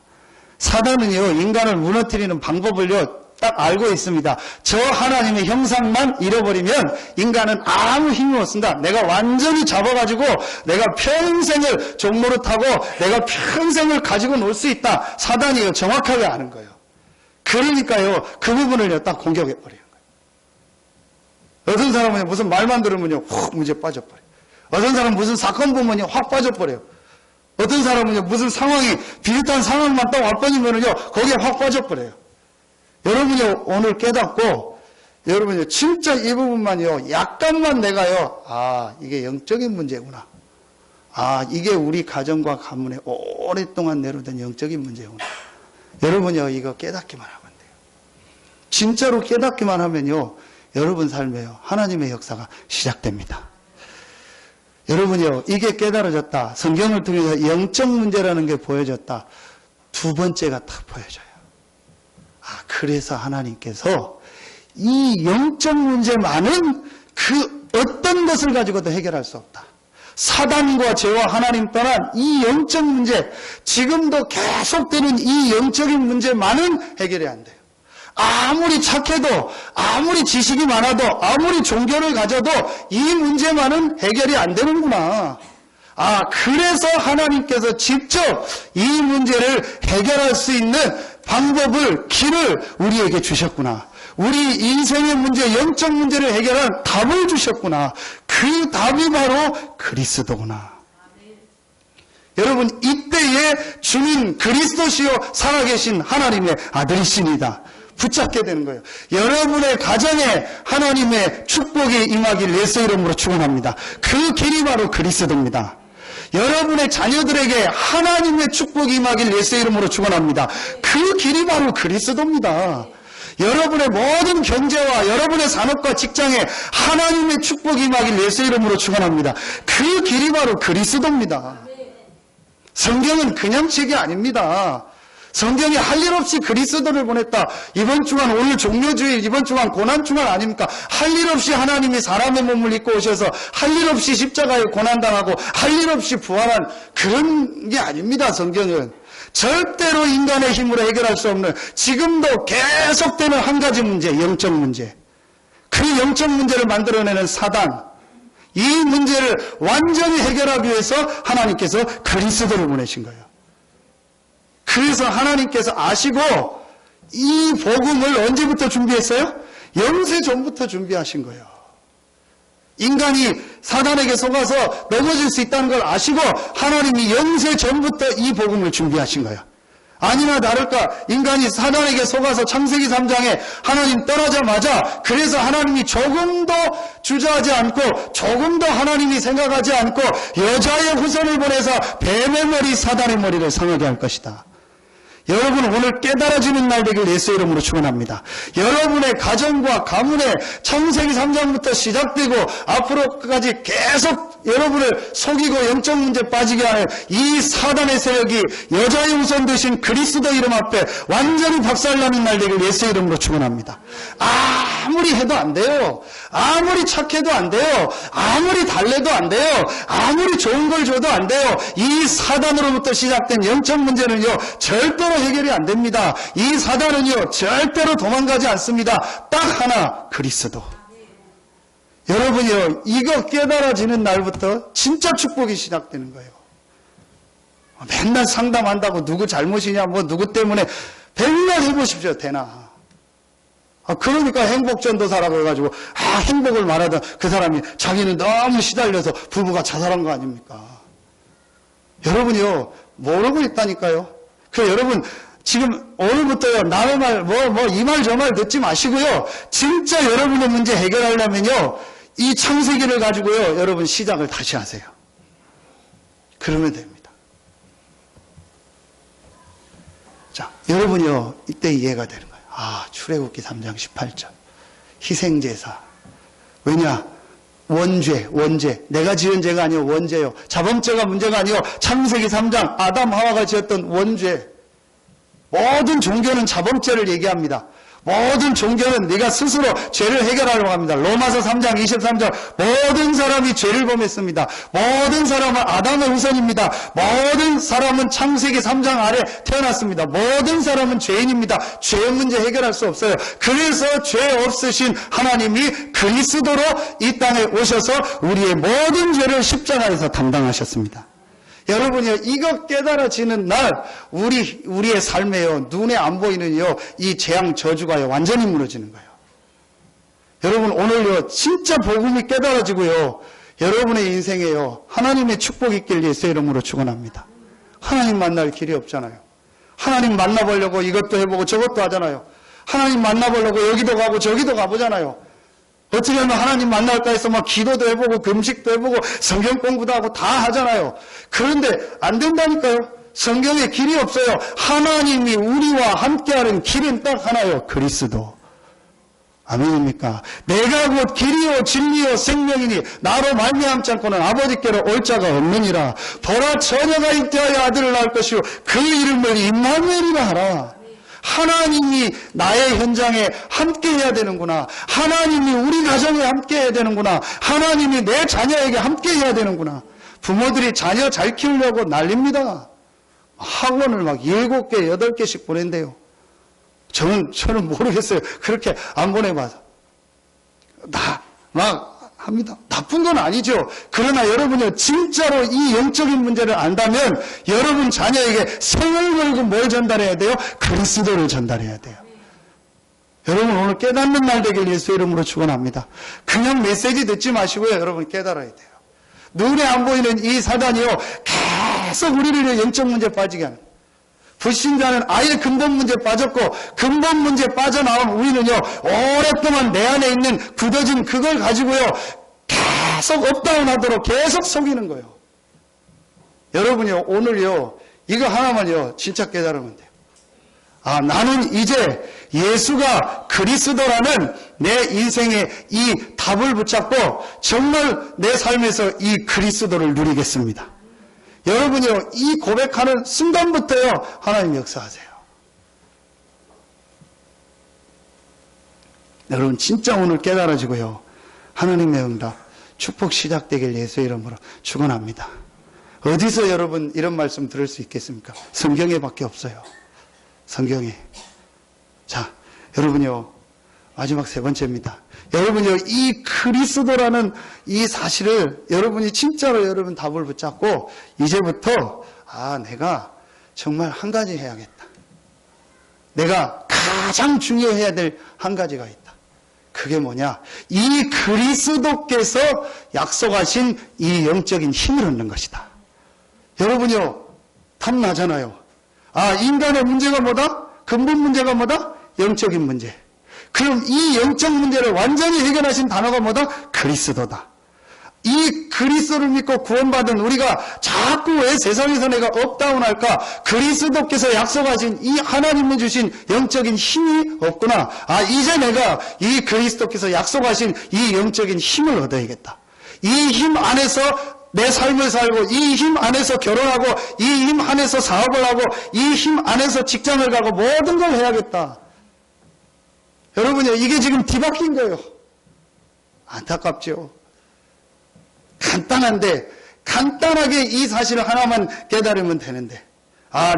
사단은요, 인간을 무너뜨리는 방법을요, 딱 알고 있습니다. 저 하나님의 형상만 잃어버리면 인간은 아무 힘이 없습니다. 내가 완전히 잡아가지고 내가 평생을 종노릇하고 내가 평생을 가지고 놀 수 있다. 사단이요, 정확하게 아는 거예요. 그러니까요, 그 부분을요, 딱 공격해버리는 거예요. 어떤 사람은 무슨 말만 들으면요, 훅 문제 빠져버려요. 어떤 사람은 무슨 사건 보면요, 확 빠져버려요. 어떤 사람은요, 무슨 상황이, 비슷한 상황만 딱 와버리면요, 거기에 확 빠져버려요. 여러분요, 오늘 깨닫고, 여러분요, 진짜 이 부분만요, 약간만 내가요, 아, 이게 영적인 문제구나. 아, 이게 우리 가정과 가문에 오랫동안 내려오던 영적인 문제구나. 여러분요, 이거 깨닫기만 하면 돼요. 진짜로 깨닫기만 하면요, 여러분 삶에요, 하나님의 역사가 시작됩니다. 여러분요, 이게 깨달아졌다. 성경을 통해서 영적 문제라는 게 보여졌다. 두 번째가 딱 보여져요. 아, 그래서 하나님께서 이 영적 문제만은 그 어떤 것을 가지고도 해결할 수 없다. 사단과 죄와 하나님 떠난 이 영적 문제, 지금도 계속되는 이 영적인 문제만은 해결이 안 돼요. 아무리 착해도, 아무리 지식이 많아도, 아무리 종교를 가져도 이 문제만은 해결이 안 되는구나. 아, 그래서 하나님께서 직접 이 문제를 해결할 수 있는 방법을, 길을 우리에게 주셨구나. 우리 인생의 문제, 영적 문제를 해결한 답을 주셨구나. 그 답이 바로 그리스도구나. 여러분, 이때에 주님 그리스도시요 살아계신 하나님의 아들이십니다. 붙잡게 되는 거예요. 여러분의 가정에 하나님의 축복이 임하길 예수 이름으로 축원합니다. 그 길이 바로 그리스도입니다. 여러분의 자녀들에게 하나님의 축복이 임하길 예수 이름으로 축원합니다. 그 길이 바로 그리스도입니다. 여러분의 모든 경제와 여러분의 산업과 직장에 하나님의 축복이 임하길 예수 이름으로 축원합니다. 그 길이 바로 그리스도입니다. 성경은 그냥 책이 아닙니다. 성경이 할 일 없이 그리스도를 보냈다. 이번 주간 오늘 종료주일, 이번 주간 고난주간 아닙니까? 할 일 없이 하나님이 사람의 몸을 입고 오셔서 할 일 없이 십자가에 고난당하고 할 일 없이 부활한 그런 게 아닙니다. 성경은. 절대로 인간의 힘으로 해결할 수 없는 지금도 계속되는 한 가지 문제, 영적 문제. 그 영적 문제를 만들어내는 사단. 이 문제를 완전히 해결하기 위해서 하나님께서 그리스도를 보내신 거예요. 그래서 하나님께서 아시고 이 복음을 언제부터 준비했어요? 영세 전부터 준비하신 거예요. 인간이 사단에게 속아서 넘어질 수 있다는 걸 아시고 하나님이 영세 전부터 이 복음을 준비하신 거예요. 아니나 다를까 인간이 사단에게 속아서 창세기 3장에 하나님 떠나자마자 그래서 하나님이 조금도 주저하지 않고 조금도 하나님이 생각하지 않고 여자의 후손을 보내서 뱀의 머리 사단의 머리를 상하게 할 것이다. 여러분 오늘 깨달아지는 날 되길 예수 이름으로 축원합니다. 여러분의 가정과 가문에 창세기 3장부터 시작되고 앞으로까지 계속 여러분을 속이고 영적 문제 빠지게 하는 이 사단의 세력이 여자의 우선 되신 그리스도 이름 앞에 완전히 박살나는 날 되길 예수 이름으로 축원합니다. 아무리 해도 안 돼요. 아무리 착해도 안 돼요. 아무리 달래도 안 돼요. 아무리 좋은 걸 줘도 안 돼요. 이 사단으로부터 시작된 영적 문제는요 절대로 해결이 안 됩니다. 이 사단은요 절대로 도망가지 않습니다. 딱 하나, 그리스도. 여러분이요 이거 깨달아지는 날부터 진짜 축복이 시작되는 거예요. 맨날 상담한다고 누구 잘못이냐 뭐 누구 때문에 맨날 해보십시오. 되나. 그러니까 행복전도사라고 해가지고 행복을 말하던 그 사람이 자기는 너무 시달려서 부부가 자살한 거 아닙니까? 여러분이요 모르고 있다니까요. 그 여러분 지금 오늘부터요 남의 말 이 말 저 말 듣지 마시고요. 진짜 여러분의 문제 해결하려면요 이 창세기를 가지고요 여러분 시작을 다시 하세요. 그러면 됩니다. 자 여러분이요 이때 이해가 되는 거예요. 출애굽기 3장 18절 희생제사. 왜냐? 원죄. 내가 지은 죄가 아니요 원죄요. 자범죄가 문제가 아니요 창세기 3장 아담 하와가 지었던 원죄. 모든 종교는 자범죄를 얘기합니다. 모든 종교는 네가 스스로 죄를 해결하려고 합니다. 로마서 3장 23절 모든 사람이 죄를 범했습니다. 모든 사람은 아담의 후손입니다. 모든 사람은 창세기 3장 아래 태어났습니다. 모든 사람은 죄인입니다. 죄 문제 해결할 수 없어요. 그래서 죄 없으신 하나님이 그리스도로 이 땅에 오셔서 우리의 모든 죄를 십자가에서 담당하셨습니다. 여러분이요, 이거 깨달아지는 날, 우리의 삶에요, 눈에 안 보이는요, 이 재앙 저주가요, 완전히 무너지는 거예요. 여러분, 오늘요, 진짜 복음이 깨달아지고요, 여러분의 인생에요, 하나님의 축복이 있길 예수의 이름으로 축원합니다. 하나님 만날 길이 없잖아요. 하나님 만나보려고 이것도 해보고 저것도 하잖아요. 하나님 만나보려고 여기도 가고 저기도 가보잖아요. 어떻게 하면 하나님 만날까 해서 막 기도도 해보고 금식도 해보고 성경 공부도 하고 다 하잖아요. 그런데 안 된다니까요. 성경에 길이 없어요. 하나님이 우리와 함께하는 길은 딱 하나요. 그리스도. 아멘입니까? 내가 곧 길이요 진리요 생명이니 나로 말미암지 않고는 아버지께로 올 자가 없느니라. 보라 처녀가 잉태하여 아들을 낳을 것이요 그 이름을 임마누엘이라 하라. 하나님이 나의 현장에 함께 해야 되는구나. 하나님이 우리 가정에 함께 해야 되는구나. 하나님이 내 자녀에게 함께 해야 되는구나. 부모들이 자녀 잘 키우려고 난립니다. 학원을 막 7개, 8개씩 보낸대요. 저는 모르겠어요. 그렇게 안 보내봐서. 막 합니다. 나쁜 건 아니죠. 그러나 여러분이 진짜로 이 영적인 문제를 안다면 여러분 자녀에게 생을 걸고 뭘 전달해야 돼요? 그리스도를 전달해야 돼요. 여러분 오늘 깨닫는 날 되길 예수 이름으로 축원합니다. 그냥 메시지 듣지 마시고요. 여러분 깨달아야 돼요. 눈에 안 보이는 이 사단이요. 계속 우리를 영적 문제에 빠지게 하는. 불신자는 아예 근본 문제에 빠졌고 근본 문제에 빠져나온 우리는요. 오랫동안 내 안에 있는 굳어진 그걸 가지고요. 계속 업다운하도록 계속 속이는 거예요. 여러분요. 오늘요. 이거 하나만요. 진짜 깨달으면 돼요. 아, 나는 이제 예수가 그리스도라는 내 인생의 이 답을 붙잡고 정말 내 삶에서 이 그리스도를 누리겠습니다. 여러분이요, 이 고백하는 순간부터요, 하나님 역사하세요. 여러분, 진짜 오늘 깨달아지고요, 하나님의 응답, 축복 시작되길 예수 이름으로 축원합니다. 어디서 여러분 이런 말씀 들을 수 있겠습니까? 성경에 밖에 없어요. 성경에. 자, 여러분요, 마지막 3번째입니다. 여러분요, 이 그리스도라는 이 사실을 여러분이 진짜로 여러분 답을 붙잡고 이제부터 내가 정말 한 가지 해야겠다. 내가 가장 중요해야 될 한 가지가 있다. 그게 뭐냐? 이 그리스도께서 약속하신 이 영적인 힘을 얻는 것이다. 여러분요, 탐나잖아요. 인간의 문제가 뭐다? 근본 문제가 뭐다? 영적인 문제. 그럼 이 영적 문제를 완전히 해결하신 단어가 뭐다? 그리스도다. 이 그리스도를 믿고 구원받은 우리가 자꾸 왜 세상에서 내가 업다운할까? 그리스도께서 약속하신 이 하나님이 주신 영적인 힘이 없구나. 이제 내가 이 그리스도께서 약속하신 이 영적인 힘을 얻어야겠다. 이 힘 안에서 내 삶을 살고 이 힘 안에서 결혼하고 이 힘 안에서 사업을 하고 이 힘 안에서 직장을 가고 모든 걸 해야겠다. 여러분요, 이게 지금 뒤바뀐 거예요. 안타깝죠. 간단한데 간단하게 이 사실을 하나만 깨달으면 되는데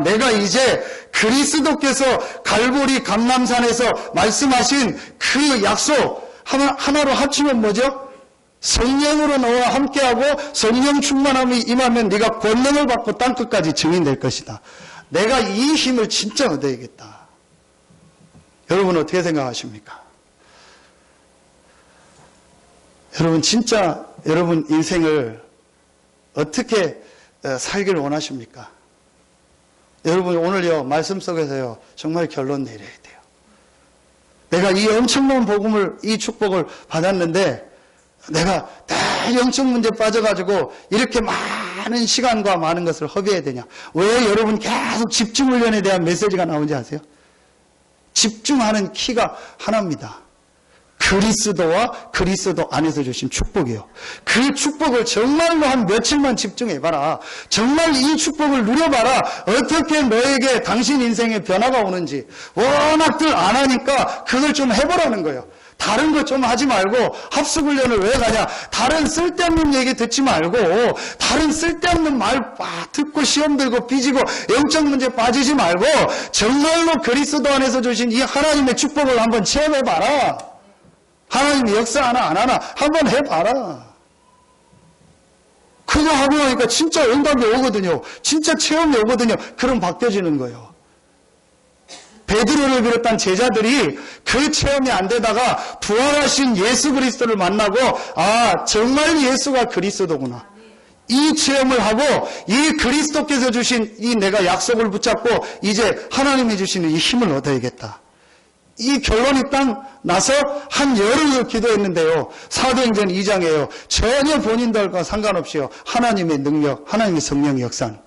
내가 이제 그리스도께서 갈보리 감람산에서 말씀하신 그 약속 하나로 합치면 뭐죠? 성령으로 너와 함께하고 성령 충만함이 임하면 네가 권능을 받고 땅끝까지 증인될 것이다. 내가 이 힘을 진짜 얻어야겠다. 여러분 어떻게 생각하십니까? 여러분 진짜 여러분 인생을 어떻게 살길 원하십니까? 여러분 오늘요 말씀 속에서요 정말 결론 내려야 돼요. 내가 이 엄청난 복음을 이 축복을 받았는데 내가 다 영적 문제에 빠져가지고 이렇게 많은 시간과 많은 것을 허비해야 되냐? 왜 여러분 계속 집중 훈련에 대한 메시지가 나오는지 아세요? 집중하는 키가 하나입니다. 그리스도와 그리스도 안에서 주신 축복이요. 그 축복을 정말로 한 며칠만 집중해봐라. 정말 이 축복을 누려봐라. 어떻게 너에게 당신 인생에 변화가 오는지. 워낙들 안 하니까 그걸 좀 해보라는 거예요. 다른 거 좀 하지 말고 합숙훈련을 왜 가냐. 다른 쓸데없는 얘기 듣지 말고 다른 쓸데없는 말 듣고 시험 들고 삐지고 영적 문제 빠지지 말고 정말로 그리스도 안에서 주신 이 하나님의 축복을 한번 체험해봐라. 하나님이 역사하나 안 하나 한번 해봐라. 그거 하고 나니까 진짜 응답이 오거든요. 진짜 체험이 오거든요. 그럼 바뀌어지는 거예요. 베드로를 비롯한 제자들이 그 체험이 안 되다가 부활하신 예수 그리스도를 만나고 정말 예수가 그리스도구나. 이 체험을 하고 이 그리스도께서 주신 이 내가 약속을 붙잡고 이제 하나님이 주시는 이 힘을 얻어야겠다. 이 결론이 딱 나서 한 열흘을 기도했는데요. 사도행전 2장에요. 전혀 본인들과 상관없이요. 하나님의 능력, 하나님의 성령의 역사는.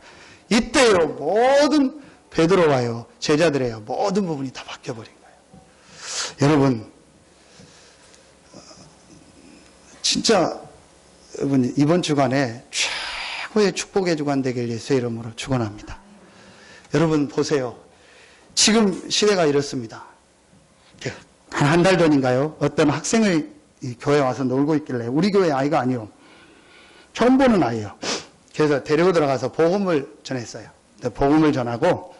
이때요. 모든 베드로와요. 제자들의요. 모든 부분이 다 바뀌어버린 거예요. 여러분, 진짜 여러분 이번 주간에 최고의 축복의 주간 되길 예수의 이름으로 축원합니다. 여러분 보세요. 지금 시대가 이렇습니다. 한 달 전인가요? 어떤 학생이 교회에 와서 놀고 있길래 우리 교회 아이가 아니요. 처음 보는 아이예요. 그래서 데리고 들어가서 복음을 전했어요. 복음을 전하고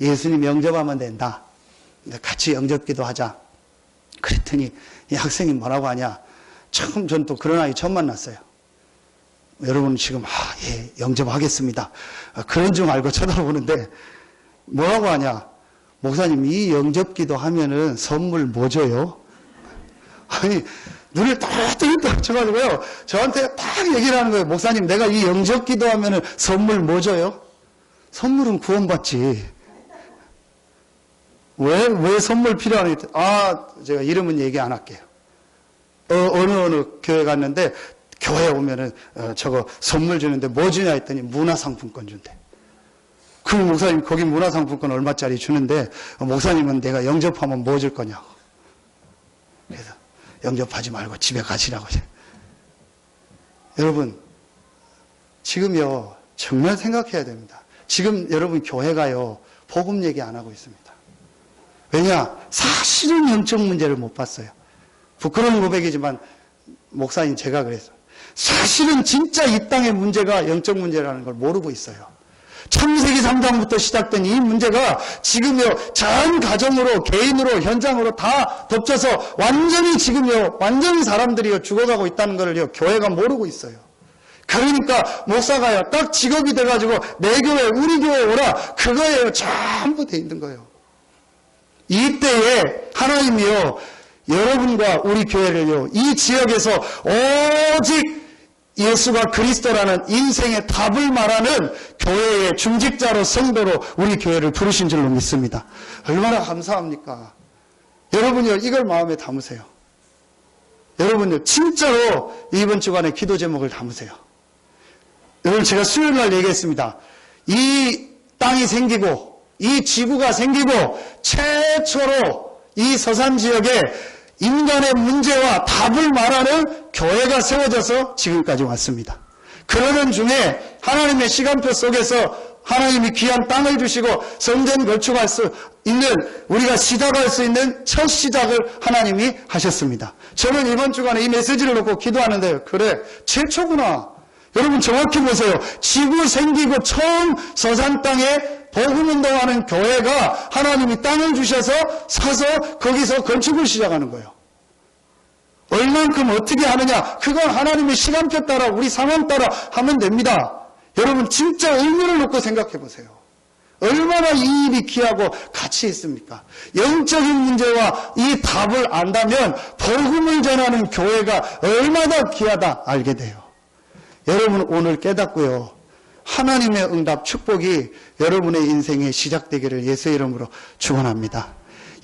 예수님 영접하면 된다. 같이 영접기도 하자. 그랬더니 이 학생이 뭐라고 하냐. 처음 전 또 그런 아이 처음 만났어요. 여러분 지금 예, 영접하겠습니다. 그런 줄 알고 쳐다보는데 뭐라고 하냐. 목사님 이 영접기도 하면은 선물 뭐 줘요? 아니 눈을 딱 쳐가지고요. 저한테 딱 얘기를 하는 거예요. 목사님 내가 이 영접기도 하면은 선물 뭐 줘요? 선물은 구원받지. 왜 선물 필요하니? 제가 이름은 얘기 안 할게요. 어느 교회 갔는데 교회 오면은 저거 선물 주는데 뭐 주냐 했더니 문화상품권 준대. 그 목사님 거기 문화상품권 얼마짜리 주는데 목사님은 내가 영접하면 뭐 줄 거냐고. 그래서 영접하지 말고 집에 가시라고. 여러분 지금요 정말 생각해야 됩니다. 지금 여러분 교회가요 복음 얘기 안 하고 있습니다. 왜냐? 사실은 영적 문제를 못 봤어요. 부끄러운 고백이지만 목사님 제가 그랬어요. 사실은 진짜 이 땅의 문제가 영적 문제라는 걸 모르고 있어요. 창세기 3장부터 시작된 이 문제가 지금요 전 가정으로 개인으로 현장으로 다 덮쳐서 완전히 지금요 완전히 사람들이요 죽어가고 있다는 걸요 교회가 모르고 있어요. 그러니까 목사가요 딱 직업이 돼가지고 내 교회 우리 교회 오라 그거예요. 전부 돼 있는 거예요. 이때에 하나님이요 여러분과 우리 교회를요 이 지역에서 오직 예수가 그리스도라는 인생의 답을 말하는 교회의 중직자로 성도로 우리 교회를 부르신 줄로 믿습니다. 얼마나 감사합니까? 여러분요 이걸 마음에 담으세요. 여러분요 진짜로 이번 주간에 기도 제목을 담으세요. 여러분 제가 수요일날 얘기했습니다. 이 땅이 생기고 이 지구가 생기고 최초로 이 서산 지역에 인간의 문제와 답을 말하는 교회가 세워져서 지금까지 왔습니다. 그러는 중에 하나님의 시간표 속에서 하나님이 귀한 땅을 주시고 성전 건축할 수 있는 우리가 시작할 수 있는 첫 시작을 하나님이 하셨습니다. 저는 이번 주간에 이 메시지를 놓고 기도하는데요. 그래 최초구나. 여러분 정확히 보세요. 지구 생기고 처음 서산 땅에 복음운동하는 교회가 하나님이 땅을 주셔서 사서 거기서 건축을 시작하는 거예요. 얼만큼 어떻게 하느냐 그건 하나님의 시간표 따라 우리 상황 따라 하면 됩니다. 여러분 진짜 의미를 놓고 생각해 보세요. 얼마나 이 일이 귀하고 가치 있습니까? 영적인 문제와 이 답을 안다면 복음을 전하는 교회가 얼마나 귀하다 알게 돼요. 여러분 오늘 깨닫고요. 하나님의 응답 축복이 여러분의 인생에 시작되기를 예수의 이름으로 축원합니다.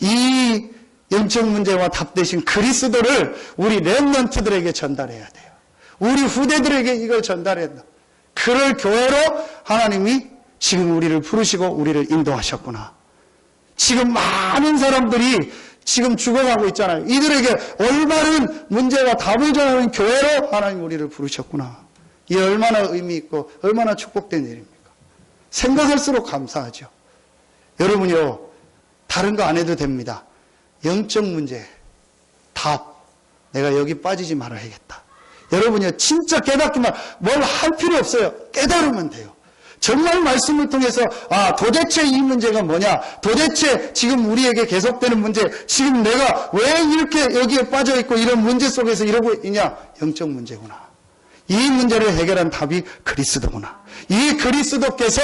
이 영적 문제와 답 대신 그리스도를 우리 렘넌트들에게 전달해야 돼요. 우리 후대들에게 이걸 전달해야 된다. 그럴 교회로 하나님이 지금 우리를 부르시고 우리를 인도하셨구나. 지금 많은 사람들이 지금 죽어가고 있잖아요. 이들에게 올바른 문제와 답을 전하는 교회로 하나님 우리를 부르셨구나. 이 얼마나 의미 있고 얼마나 축복된 일입니까? 생각할수록 감사하죠. 여러분요 다른 거 안 해도 됩니다. 영적 문제 답 내가 여기 빠지지 말아야겠다. 여러분요 진짜 깨닫기만 뭘 할 필요 없어요. 깨달으면 돼요. 정말 말씀을 통해서 도대체 이 문제가 뭐냐, 도대체 지금 우리에게 계속되는 문제, 지금 내가 왜 이렇게 여기에 빠져있고 이런 문제 속에서 이러고 있냐, 영적 문제구나. 이 문제를 해결한 답이 그리스도구나. 이 그리스도께서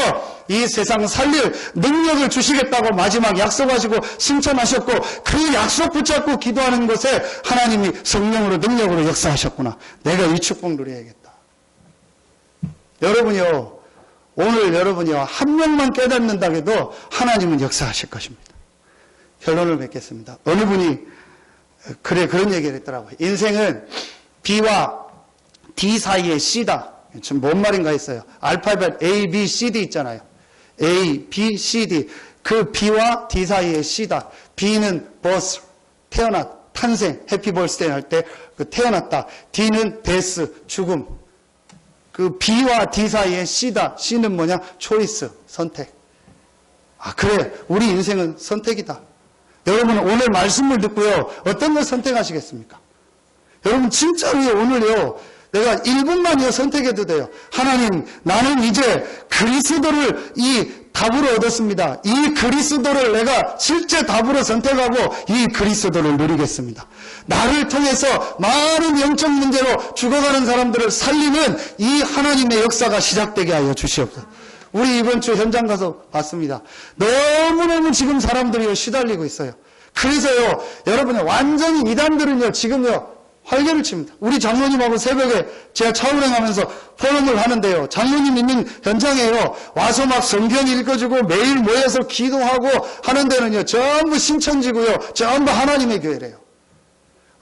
이 세상 살릴 능력을 주시겠다고 마지막 약속하시고 승천하셨고 그 약속 붙잡고 기도하는 것에 하나님이 성령으로 능력으로 역사하셨구나. 내가 이 축복 누려야겠다. 여러분이요, 오늘 여러분이요, 한 명만 깨닫는다고 해도 하나님은 역사하실 것입니다. 결론을 맺겠습니다. 어느 분이 그런 얘기를 했더라고요. 인생은 B와 D 사이의 C다. 지금 뭔 말인가 했어요. 알파벳 A, B, C, D 있잖아요. A, B, C, D. 그 B와 D 사이의 C다. B는 birth, 탄생, 해피 벌스데이 할 때 그 태어났다. D는 death, 죽음. 그 B와 D 사이의 C다. C는 뭐냐? choice, 선택. 아, 그래. 우리 인생은 선택이다. 여러분 오늘 말씀을 듣고요. 어떤 걸 선택하시겠습니까? 여러분 진짜로요. 오늘요. 내가 1분만이요 선택해도 돼요. 하나님, 나는 이제 그리스도를 이 답으로 얻었습니다. 이 그리스도를 내가 실제 답으로 선택하고 이 그리스도를 누리겠습니다. 나를 통해서 많은 영적 문제로 죽어가는 사람들을 살리는 이 하나님의 역사가 시작되게 하여 주시옵소서. 우리 이번 주 현장 가서 봤습니다. 너무너무 지금 사람들이 시달리고 있어요. 그래서요, 여러분요, 완전히 이단들은요, 지금요, 활개를 칩니다. 우리 장로님하고 새벽에 제가 차운행하면서 포럼을 하는데요. 장로님 있는 현장에요. 와서 막 성경 읽어주고 매일 모여서 기도하고 하는 데는요. 전부 신천지고요. 전부 하나님의 교회래요.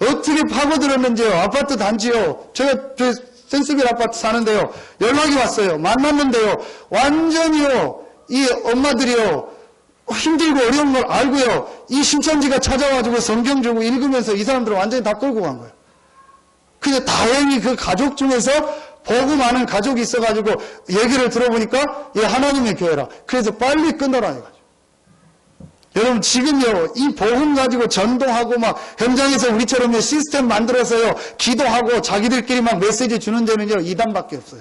어떻게 파고들었는지요. 아파트 단지요. 제가 센스빌 아파트 사는데요. 연락이 왔어요. 만났는데요. 완전히요. 이 엄마들이요. 힘들고 어려운 걸 알고요. 이 신천지가 찾아와가지고 성경 주고 읽으면서 이 사람들을 완전히 다 끌고 간 거예요. 근데 다행히 그 가족 중에서 복음 아는 가족이 있어가지고 얘기를 들어보니까 이 하나님의 교회라. 그래서 빨리 끊어라 해가지고. 여러분 지금요 이 복음 가지고 전도하고 막 현장에서 우리처럼 시스템 만들어서요 기도하고 자기들끼리 막 메시지 주는 데는요 이단밖에 없어요.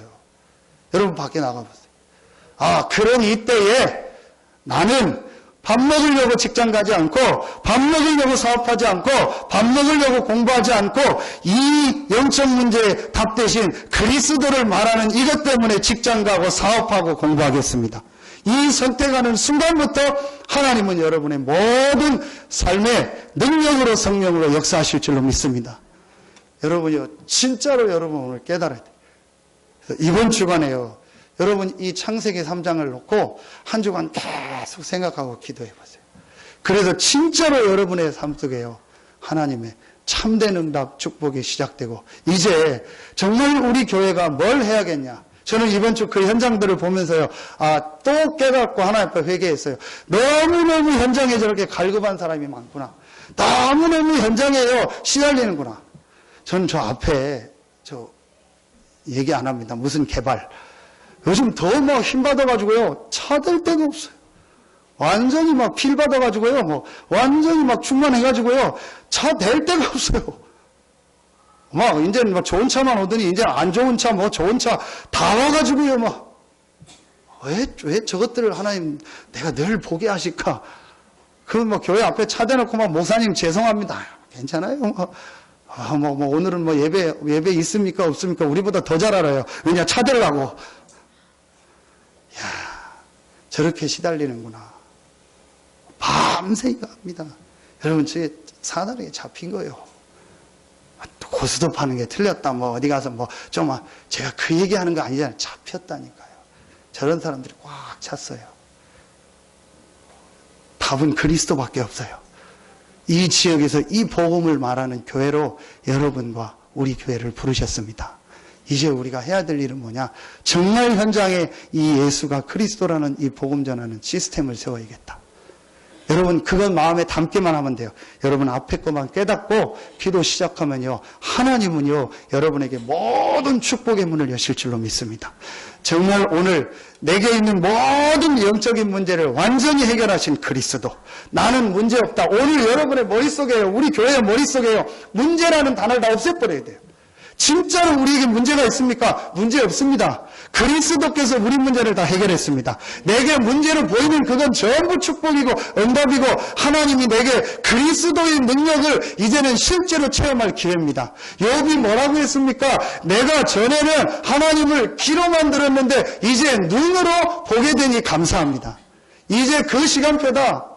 여러분 밖에 나가보세요. 아 그런 이때에 나는 밥 먹으려고 직장 가지 않고 밥 먹으려고 사업하지 않고 밥 먹으려고 공부하지 않고 이 영적 문제의 답 대신 그리스도를 말하는 이것 때문에 직장 가고 사업하고 공부하겠습니다. 이 선택하는 순간부터 하나님은 여러분의 모든 삶의 능력으로 성령으로 역사하실 줄로 믿습니다. 여러분이요 진짜로 여러분 오늘 깨달아야 돼요. 그래서 이번 주간에요. 여러분 이 창세기 3장을 놓고 한 주간 계속 생각하고 기도해 보세요. 그래서 진짜로 여러분의 삶 속에요. 하나님의 참된 응답 축복이 시작되고 이제 정말 우리 교회가 뭘 해야겠냐. 저는 이번 주 그 현장들을 보면서요. 또 깨닫고 하나님 앞에 회개했어요. 너무너무 현장에 저렇게 갈급한 사람이 많구나. 너무너무 현장에요. 시달리는구나. 저는 저 앞에 얘기 안 합니다. 무슨 개발. 요즘 더 막 힘 받아가지고요. 차 댈 데가 없어요. 완전히 막 필 받아가지고요. 완전히 막 충만해가지고요. 차 댈 데가 없어요. 막 이제 막 좋은 차만 오더니 이제 안 좋은 차, 좋은 차 다 와가지고요. 왜 저것들을 하나님 내가 늘 보게 하실까? 교회 앞에 차 대놓고 목사님 죄송합니다. 괜찮아요. 오늘은 예배 있습니까? 없습니까? 우리보다 더 잘 알아요. 왜냐 차 대려고. 저렇게 시달리는구나. 밤새 이거 합니다. 여러분, 저게 사단에게 잡힌 거예요. 고스톱 하는 게 틀렸다. 어디 가서 제가 그 얘기하는 거 아니잖아요. 잡혔다니까요. 저런 사람들이 꽉 찼어요. 답은 그리스도밖에 없어요. 이 지역에서 이 복음을 말하는 교회로 여러분과 우리 교회를 부르셨습니다. 이제 우리가 해야 될 일은 뭐냐? 정말 현장에 이 예수가 그리스도라는 이 복음 전하는 시스템을 세워야겠다. 여러분 그건 마음에 담기만 하면 돼요. 여러분 앞에 것만 깨닫고 기도 시작하면요. 하나님은요. 여러분에게 모든 축복의 문을 여실 줄로 믿습니다. 정말 오늘 내게 있는 모든 영적인 문제를 완전히 해결하신 그리스도. 나는 문제없다. 오늘 여러분의 머릿속에요. 우리 교회의 머릿속에요. 문제라는 단어를 다 없애버려야 돼요. 진짜로 우리에게 문제가 있습니까? 문제 없습니다. 그리스도께서 우리 문제를 다 해결했습니다. 내게 문제로 보이는 그건 전부 축복이고 응답이고 하나님이 내게 그리스도의 능력을 이제는 실제로 체험할 기회입니다. 욥이 뭐라고 했습니까? 내가 전에는 하나님을 귀로만 들었는데 이제 눈으로 보게 되니 감사합니다. 이제 그 시간표다.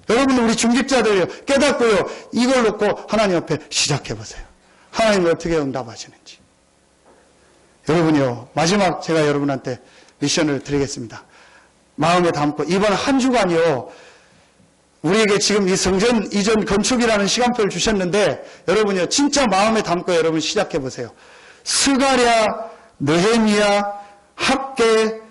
여러분 우리 중직자들 깨닫고요. 이걸 놓고 하나님 앞에 시작해보세요. 하나님 어떻게 응답하시는지. 여러분이요, 마지막 제가 여러분한테 미션을 드리겠습니다. 마음에 담고 이번 한 주간이요, 우리에게 지금 이 성전 이전 건축이라는 시간표를 주셨는데 여러분이요, 진짜 마음에 담고 여러분 시작해 보세요. 스가랴, 느헤미야, 학개,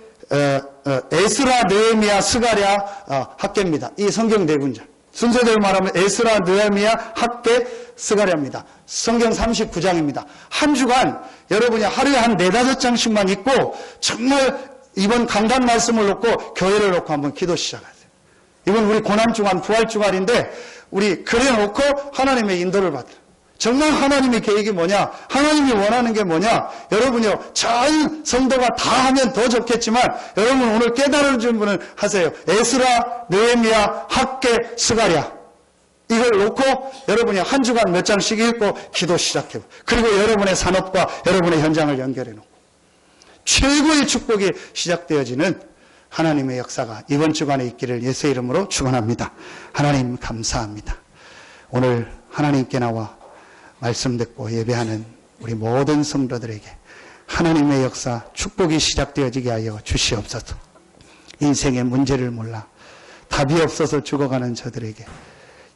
에스라, 느헤미야, 스가랴, 학개입니다. 이 성경 네 군절. 순서대로 말하면 에스라, 느헤미야, 학개, 스가랴입니다. 성경 39장입니다. 한 주간 여러분이 하루에 한 4-5장씩만 읽고 정말 이번 강단 말씀을 놓고 교회를 놓고 한번 기도 시작하세요. 이번 우리 고난주간, 부활주간인데 우리 그래놓고 하나님의 인도를 받아요. 정말 하나님의 계획이 뭐냐? 하나님이 원하는 게 뭐냐? 여러분요, 전 성도가 다 하면 더 좋겠지만 여러분 오늘 깨달은 분은 하세요. 에스라, 느헤미야, 학개, 스가랴. 이걸 놓고 여러분이 한 주간 몇 장씩 읽고 기도 시작해요. 그리고 여러분의 산업과 여러분의 현장을 연결해 놓고 최고의 축복이 시작되어지는 하나님의 역사가 이번 주간에 있기를 예수의 이름으로 축원합니다. 하나님 감사합니다. 오늘 하나님께 나와 말씀 듣고 예배하는 우리 모든 성도들에게 하나님의 역사, 축복이 시작되어지게 하여 주시옵소서. 인생의 문제를 몰라 답이 없어서 죽어가는 저들에게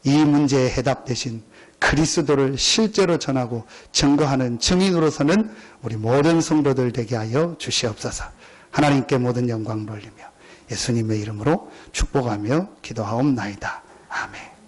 이 문제의 해답 대신 그리스도를 실제로 전하고 증거하는 증인으로서는 우리 모든 성도들 되게 하여 주시옵소서. 하나님께 모든 영광 돌리며 예수님의 이름으로 축복하며 기도하옵나이다. 아멘.